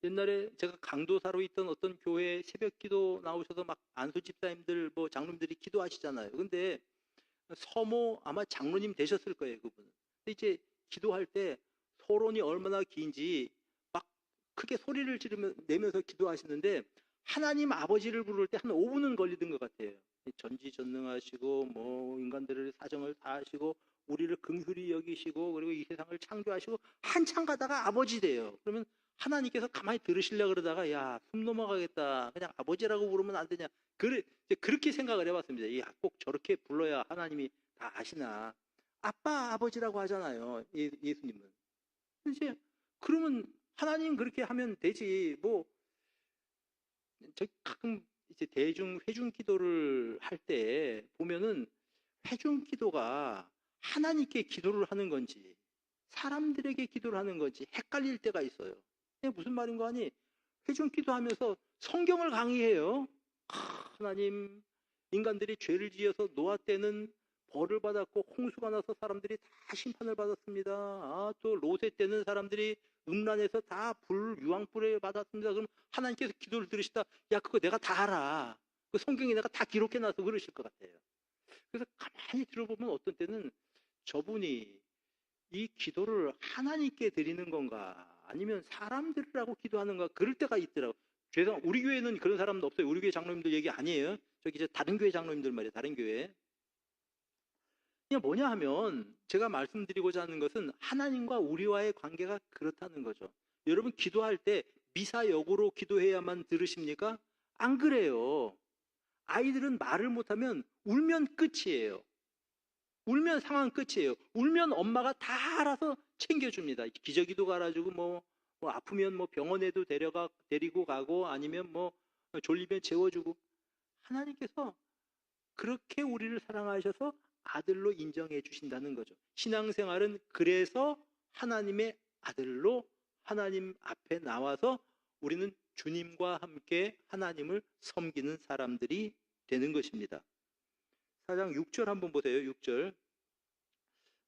옛날에 제가 강도사로 있던 어떤 교회 새벽기도 나오셔서 막 안수 집사님들 뭐 장로님들이 기도하시잖아요. 근데 서모 아마 장로님 되셨을 거예요, 그분은. 근데 이제 기도할 때 서론이 얼마나 긴지 막 크게 소리를 내면서 기도하시는데 하나님 아버지를 부를 때 한 5분은 걸리던 것 같아요. 전지전능하시고 뭐 인간들의 사정을 다 아시고 우리를 긍휼히 여기시고 그리고 이 세상을 창조하시고 한참 가다가 아버지 돼요. 그러면 하나님께서 가만히 들으시려고 그러다가 야, 숨 넘어가겠다. 그냥 아버지라고 부르면 안 되냐. 그렇게 생각을 해봤습니다. 야, 꼭 저렇게 불러야 하나님이 다 아시나. 아빠, 아버지라고 하잖아요. 예수님은. 이제 그러면 하나님 그렇게 하면 되지. 뭐 저 가끔 이제 회중 기도를 할 때 보면은 회중 기도가 하나님께 기도를 하는 건지 사람들에게 기도를 하는 건지 헷갈릴 때가 있어요. 무슨 말인 거 아니? 회중 기도하면서 성경을 강의해요. 하나님, 인간들이 죄를 지어서 노아 때는 벌을 받았고 홍수가 나서 사람들이 다 심판을 받았습니다. 또 롯의 때는 사람들이 음란해서 다 유황불에 받았습니다. 그럼 하나님께서 기도를 들으시다. 야, 그거 내가 다 알아. 그 성경에 내가 다 기록해놔서 그러실 것 같아요. 그래서 가만히 들어보면 어떤 때는 저분이 이 기도를 하나님께 드리는 건가 아니면 사람들이라고 기도하는가 그럴 때가 있더라고요. 우리 교회는 그런 사람도 없어요. 우리 교회 장로님들 얘기 아니에요. 저기 이제 다른 교회 장로님들 말이에요. 다른 교회. 그냥 뭐냐 하면 제가 말씀드리고자 하는 것은 하나님과 우리와의 관계가 그렇다는 거죠. 여러분 기도할 때 미사역으로 기도해야만 들으십니까? 안 그래요. 아이들은 말을 못하면 울면 끝이에요. 울면 상황 끝이에요. 울면 엄마가 다 알아서 챙겨줍니다. 기저귀도 갈아주고 뭐 아프면 뭐 병원에도 데리고 가고 아니면 뭐 졸리면 재워주고 하나님께서 그렇게 우리를 사랑하셔서 아들로 인정해 주신다는 거죠. 신앙생활은 그래서 하나님의 아들로 하나님 앞에 나와서 우리는 주님과 함께 하나님을 섬기는 사람들이 되는 것입니다. 4장 6절 한번 보세요. 6절.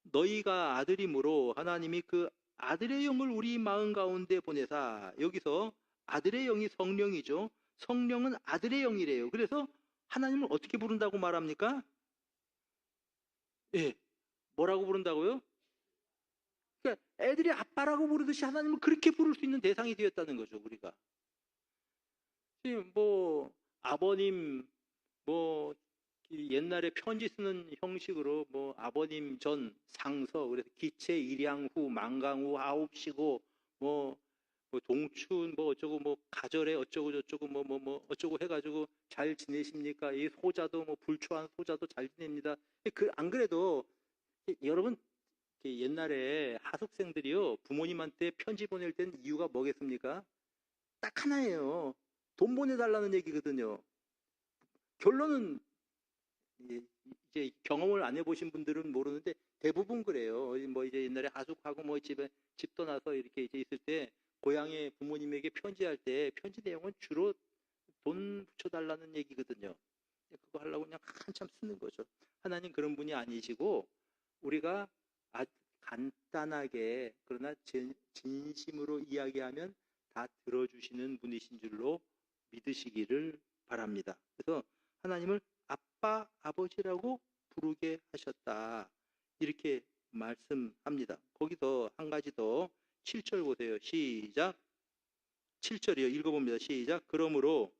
너희가 아들이므로 하나님이 그 아들의 영을 우리 마음 가운데 보내사. 여기서 아들의 영이 성령이죠. 성령은 아들의 영이래요. 그래서 하나님을 어떻게 부른다고 말합니까? 예. 뭐라고 부른다고요? 그러니까 애들이 아빠라고 부르듯이 하나님을 그렇게 부를 수 있는 대상이 되었다는 거죠, 우리가. 지금 뭐 아버님, 뭐 옛날에 편지 쓰는 형식으로 뭐 아버님 전 상서, 그래서 기체 일양 후 만강 후 하옵시고 뭐, 뭐 동춘 뭐 어쩌고 뭐 가절에 어쩌고 저쩌고 뭐 어쩌고 해가지고 잘 지내십니까? 이 소자도 뭐 불초한 소자도 잘 지냅니다. 그 안 그래도 여러분 옛날에 하숙생들이요 부모님한테 편지 보낼 땐 이유가 뭐겠습니까? 딱 하나예요. 돈 보내달라는 얘기거든요. 결론은 이제 경험을 안 해보신 분들은 모르는데 대부분 그래요. 뭐 이제 옛날에 하숙하고 뭐 집 떠나서 이렇게 이제 있을 때 고향에 부모님에게 편지할 때 편지 내용은 주로 돈 붙여달라는 얘기거든요. 그거 하려고 그냥 한참 쓰는 거죠. 하나님 그런 분이 아니시고 우리가 아주 간단하게 그러나 진심으로 이야기하면 다 들어주시는 분이신 줄로 믿으시기를 바랍니다. 그래서 하나님을 아빠, 아버지라고 부르게 하셨다. 이렇게 말씀합니다. 거기서 한 가지 더 7절 보세요. 시작. 7절이요. 읽어봅니다. 시작. 그러므로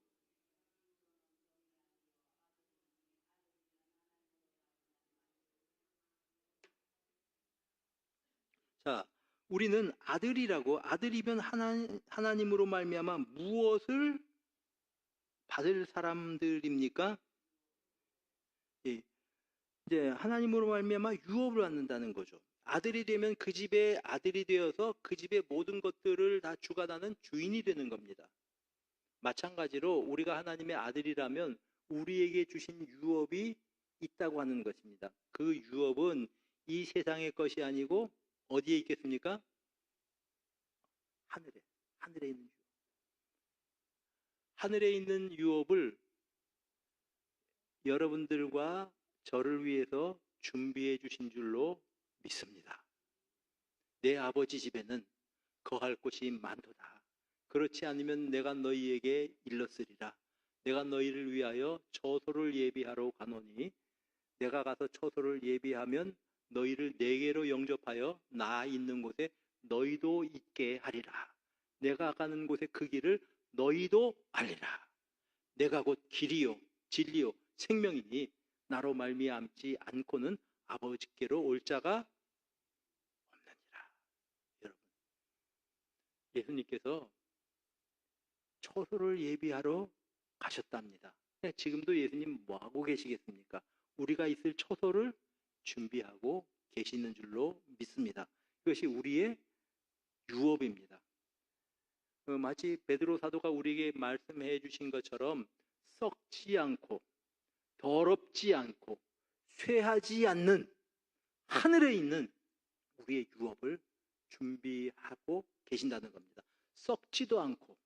자, 우리는 아들이라고 아들이면 하나님으로 말미암아 무엇을 받을 사람들입니까? 예, 이제 하나님으로 말미암아 유업을 받는다는 거죠. 아들이 되면 그 집의 아들이 되어서 그 집의 모든 것들을 다 주관하는 주인이 되는 겁니다. 마찬가지로 우리가 하나님의 아들이라면 우리에게 주신 유업이 있다고 하는 것입니다. 그 유업은 이 세상의 것이 아니고 어디에 있겠습니까? 하늘에 있는 유업. 하늘에 있는 유업을 여러분들과 저를 위해서 준비해 주신 줄로 믿습니다. 내 아버지 집에는 거할 곳이 많도다. 그렇지 않으면 내가 너희에게 일렀으리라. 내가 너희를 위하여 처소를 예비하러 가노니 내가 가서 처소를 예비하면 너희를 내게로 영접하여 나 있는 곳에 너희도 있게 하리라. 내가 가는 곳의 그 길을 너희도 알리라. 내가 곧 길이요 진리요 생명이니 나로 말미암지 않고는 아버지께로 올 자가 없느니라. 여러분, 예수님께서 처소를 예비하러 가셨답니다. 지금도 예수님 뭐 하고 계시겠습니까? 우리가 있을 처소를 준비하고 계시는 줄로 믿습니다. 이것이 우리의 유업입니다. 마치 베드로 사도가 우리에게 말씀해 주신 것처럼 썩지 않고 더럽지 않고 쇠하지 않는 하늘에 있는 우리의 유업을 준비하고 계신다는 겁니다. 썩지도 않고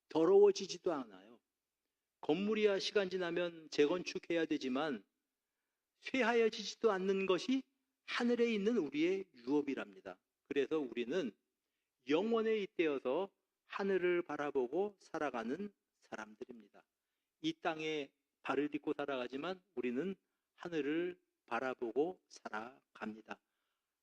더러워지지도 않아요. 건물이야 시간 지나면 재건축해야 되지만 쇠하여지지도 않는 것이 하늘에 있는 우리의 유업이랍니다. 그래서 우리는 영원에 잇대어서 하늘을 바라보고 살아가는 사람들입니다. 이 땅에 발을 딛고 살아가지만 우리는 하늘을 바라보고 살아갑니다.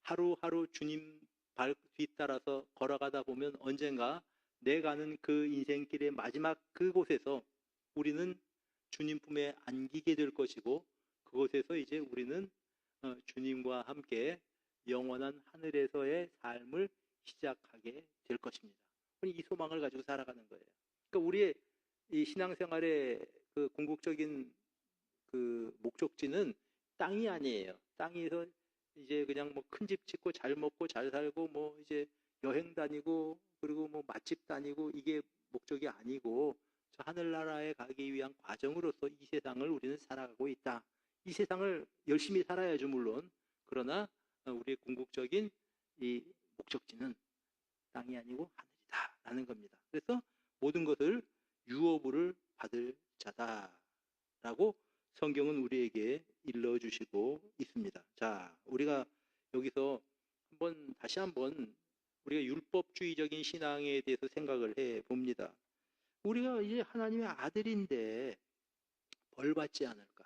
하루하루 주님 발 뒤따라서 걸어가다 보면 언젠가 내 가는 그 인생길의 마지막 그곳에서 우리는 주님 품에 안기게 될 것이고 그곳에서 이제 우리는 주님과 함께 영원한 하늘에서의 삶을 시작하게 될 것입니다. 이 소망을 가지고 살아가는 거예요. 그러니까 우리의 이 신앙생활의 그 궁극적인 그 목적지는 땅이 아니에요. 땅에서 이제 그냥 뭐 큰 집 짓고 잘 먹고 잘 살고 뭐 이제 여행 다니고 그리고 뭐 맛집 다니고 이게 목적이 아니고 저 하늘나라에 가기 위한 과정으로서 이 세상을 우리는 살아가고 있다. 이 세상을 열심히 살아야죠 물론. 그러나 우리의 궁극적인 이 목적지는 땅이 아니고 하늘이다라는 겁니다. 그래서 모든 것을 유업을 받을 자다라고 성경은 우리에게 일러주시고 있습니다. 자, 우리가 여기서 다시 한번 우리가 율법주의적인 신앙에 대해서 생각을 해 봅니다. 우리가 이제 하나님의 아들인데 벌 받지 않을까?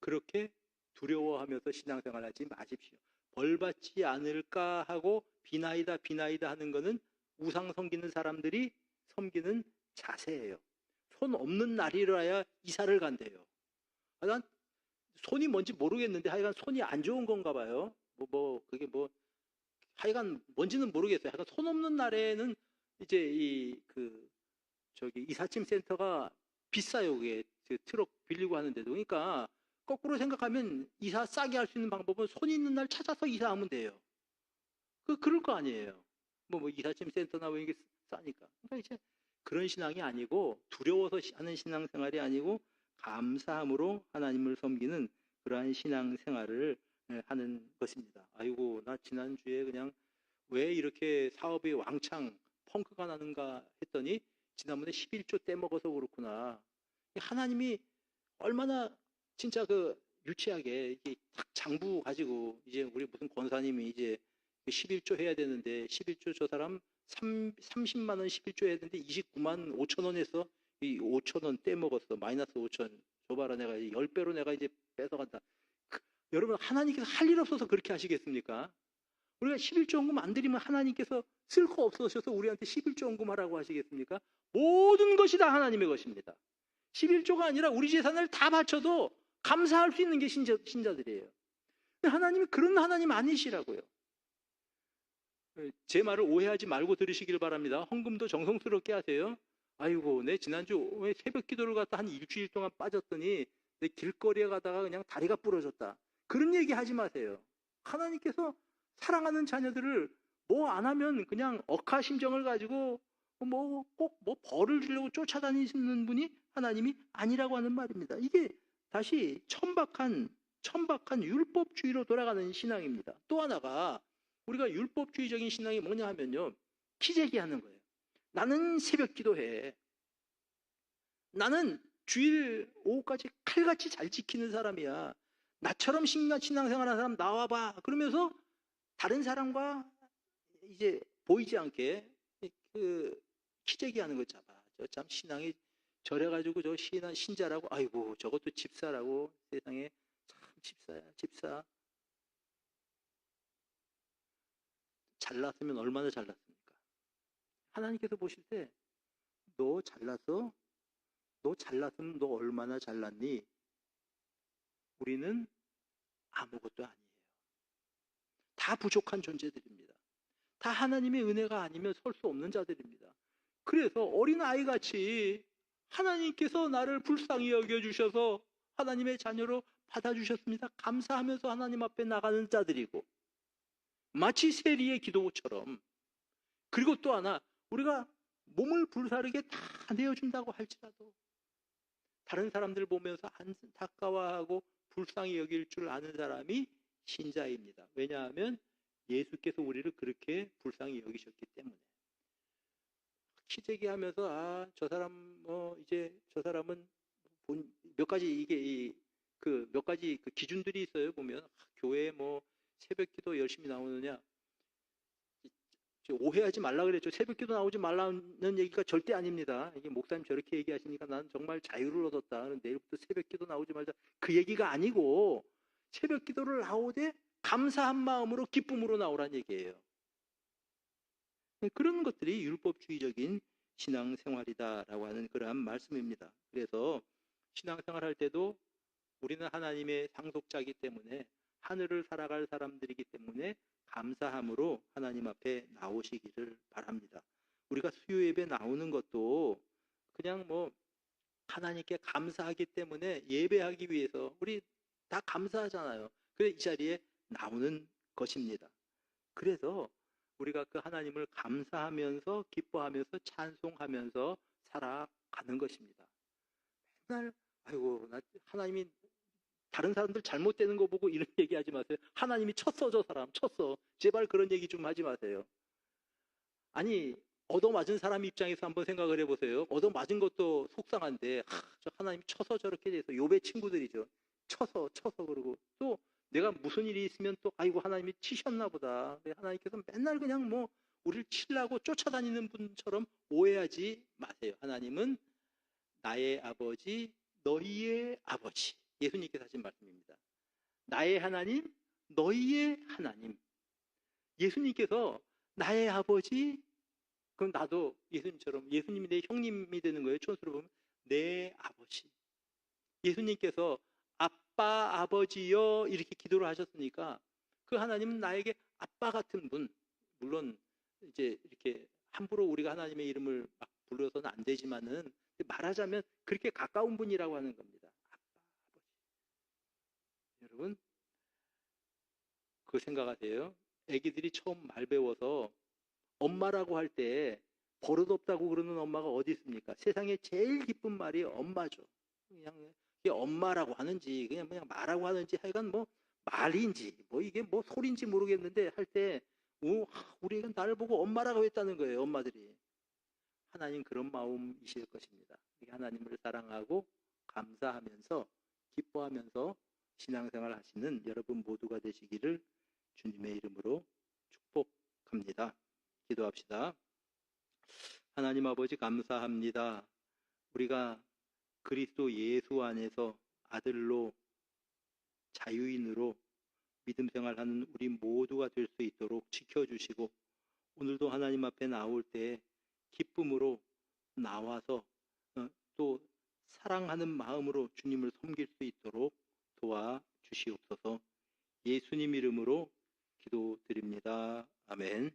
그렇게 두려워하면서 신앙생활하지 마십시오. 벌 받지 않을까 하고 비나이다 하는 것은 우상 섬기는 사람들이 섬기는 자세예요. 손 없는 날이라야 이사를 간대요. 난 손이 뭔지 모르겠는데 하여간 손이 안 좋은 건가 봐요. 그게 하여간 뭔지는 모르겠어요. 하여간 손 없는 날에는 이제 저기 이삿짐 센터가 비싸요. 그게 그 트럭 빌리고 하는데도. 그러니까 거꾸로 생각하면 이사 싸게 할 수 있는 방법은 손 있는 날 찾아서 이사하면 돼요. 그럴 거 아니에요. 이삿짐 센터나 이게 싸니까. 그러니까 이제 그런 신앙이 아니고 두려워서 하는 신앙생활이 아니고 감사함으로 하나님을 섬기는 그러한 신앙생활을 하는 것입니다. 아이고, 나 지난주에 그냥 왜 이렇게 사업이 왕창 펑크가 나는가 했더니 지난번에 11조 떼먹어서 그렇구나. 하나님이 얼마나 진짜 유치하게 이게 딱 장부 가지고 이제 우리 무슨 권사님이 이제 11조 해야 되는데 11조 저 사람 30만 원 11조 해야 되는데 29만 5천 원 해서 이 5천 원 떼먹었어. 마이너스 5천. 줘봐라, 내가 10배로 내가 이제 뺏어간다. 여러분, 하나님께서 할 일 없어서 그렇게 하시겠습니까? 우리가 11조 헌금 안 드리면 하나님께서 쓸 거 없으셔서 우리한테 11조 헌금하라고 하시겠습니까? 모든 것이 다 하나님의 것입니다. 11조가 아니라 우리 재산을 다 바쳐도 감사할 수 있는 게 신자들이에요. 근데 하나님이 그런 하나님 아니시라고요. 제 말을 오해하지 말고 들으시길 바랍니다. 헌금도 정성스럽게 하세요. 아이고, 내 지난주 새벽 기도를 갖다 한 일주일 동안 빠졌더니 내 길거리에 가다가 그냥 다리가 부러졌다. 그런 얘기 하지 마세요. 하나님께서 사랑하는 자녀들을 안 하면 그냥 억하심정을 가지고 꼭 벌을 주려고 쫓아다니시는 분이 하나님이 아니라고 하는 말입니다. 이게 다시 천박한 율법주의로 돌아가는 신앙입니다. 또 하나가 우리가 율법주의적인 신앙이 뭐냐 하면요, 키재기 하는 거예요. 나는 새벽 기도해. 나는 주일 오후까지 칼같이 잘 지키는 사람이야. 나처럼 신앙생활하는 사람 나와봐. 그러면서 다른 사람과 이제 보이지 않게 키재기 하는 거 잡아. 저 참 신앙이 저래가지고 저 신자라고, 아이고 저것도 집사라고, 세상에 참 집사야, 집사. 잘났으면 얼마나 잘났습니까? 하나님께서 보실 때 너 잘났어? 너 잘났으면 너 얼마나 잘났니? 우리는 아무것도 아니에요. 다 부족한 존재들입니다. 다 하나님의 은혜가 아니면 설 수 없는 자들입니다. 그래서 어린아이같이 하나님께서 나를 불쌍히 여겨주셔서 하나님의 자녀로 받아주셨습니다. 감사하면서 하나님 앞에 나가는 자들이고, 마치 세리의 기도처럼. 그리고 또 하나, 우리가 몸을 불사르게 다 내어준다고 할지라도 다른 사람들 보면서 안타까워하고 불쌍히 여길 줄 아는 사람이 신자입니다. 왜냐하면 예수께서 우리를 그렇게 불쌍히 여기셨기 때문에. 키재기 하면서 저 사람 이제 저 사람은 몇 가지 몇 가지 기준들이 있어요. 보면 교회에 새벽 기도 열심히 나오느냐, 오해하지 말라 그랬죠. 새벽 기도 나오지 말라는 얘기가 절대 아닙니다. 이게 목사님 저렇게 얘기하시니까 나는 정말 자유를 얻었다. 내일부터 새벽 기도 나오지 말자. 그 얘기가 아니고, 새벽 기도를 나오되 감사한 마음으로 기쁨으로 나오란 얘기예요. 그런 것들이 율법주의적인 신앙생활이다라고 하는 그러한 말씀입니다. 그래서 신앙생활할 때도 우리는 하나님의 상속자이기 때문에, 하늘을 살아갈 사람들이기 때문에 감사함으로 하나님 앞에 나오시기를 바랍니다. 우리가 수요 예배 나오는 것도 그냥 하나님께 감사하기 때문에 예배하기 위해서 우리 다 감사하잖아요. 그래서 이 자리에 나오는 것입니다. 그래서 우리가 그 하나님을 감사하면서 기뻐하면서 찬송하면서 살아가는 것입니다. 맨날 아이고, 나 하나님이 다른 사람들 잘못되는 거 보고 이런 얘기하지 마세요. 하나님이 쳤어, 저 사람 쳤어. 제발 그런 얘기 좀 하지 마세요. 아니, 얻어맞은 사람 입장에서 한번 생각을 해보세요. 얻어맞은 것도 속상한데 저 하나님 쳐서 저렇게 돼서, 욥의 친구들이죠. 쳐서 그러고, 또 내가 무슨 일이 있으면 또 아이고 하나님이 치셨나 보다. 하나님께서 맨날 그냥 우리를 치려고 쫓아다니는 분처럼 오해하지 마세요. 하나님은 나의 아버지, 너희의 아버지. 예수님께서 하신 말씀입니다. 나의 하나님, 너희의 하나님. 예수님께서 나의 아버지, 그럼 나도 예수님처럼, 예수님이 내 형님이 되는 거예요. 촌수로 보면 내 아버지. 예수님께서 아빠, 아버지여 이렇게 기도를 하셨으니까 그 하나님은 나에게 아빠 같은 분, 물론 이제 이렇게 함부로 우리가 하나님의 이름을 막 불러서는 안 되지만은 말하자면 그렇게 가까운 분이라고 하는 겁니다. 아빠, 아버지. 여러분 그 생각하세요. 아기들이 처음 말 배워서 엄마라고 할 때 버릇없다고 그러는 엄마가 어디 있습니까? 세상에 제일 기쁜 말이 엄마죠. 그냥 이게 엄마라고 하는지 그냥 말하고 하는지 하여간 뭐 말인지 뭐 이게 뭐 소리인지 모르겠는데 할 때 우리 애가 나를 보고 엄마라고 했다는 거예요. 엄마들이. 하나님 그런 마음이실 것입니다. 하나님을 사랑하고 감사하면서 기뻐하면서 신앙생활 하시는 여러분 모두가 되시기를 주님의 이름으로 축복합니다. 기도합시다. 하나님 아버지 감사합니다. 우리가 그리스도 예수 안에서 아들로 자유인으로 믿음 생활하는 우리 모두가 될 수 있도록 지켜주시고 오늘도 하나님 앞에 나올 때 기쁨으로 나와서 또 사랑하는 마음으로 주님을 섬길 수 있도록 도와주시옵소서. 예수님 이름으로 기도드립니다. 아멘.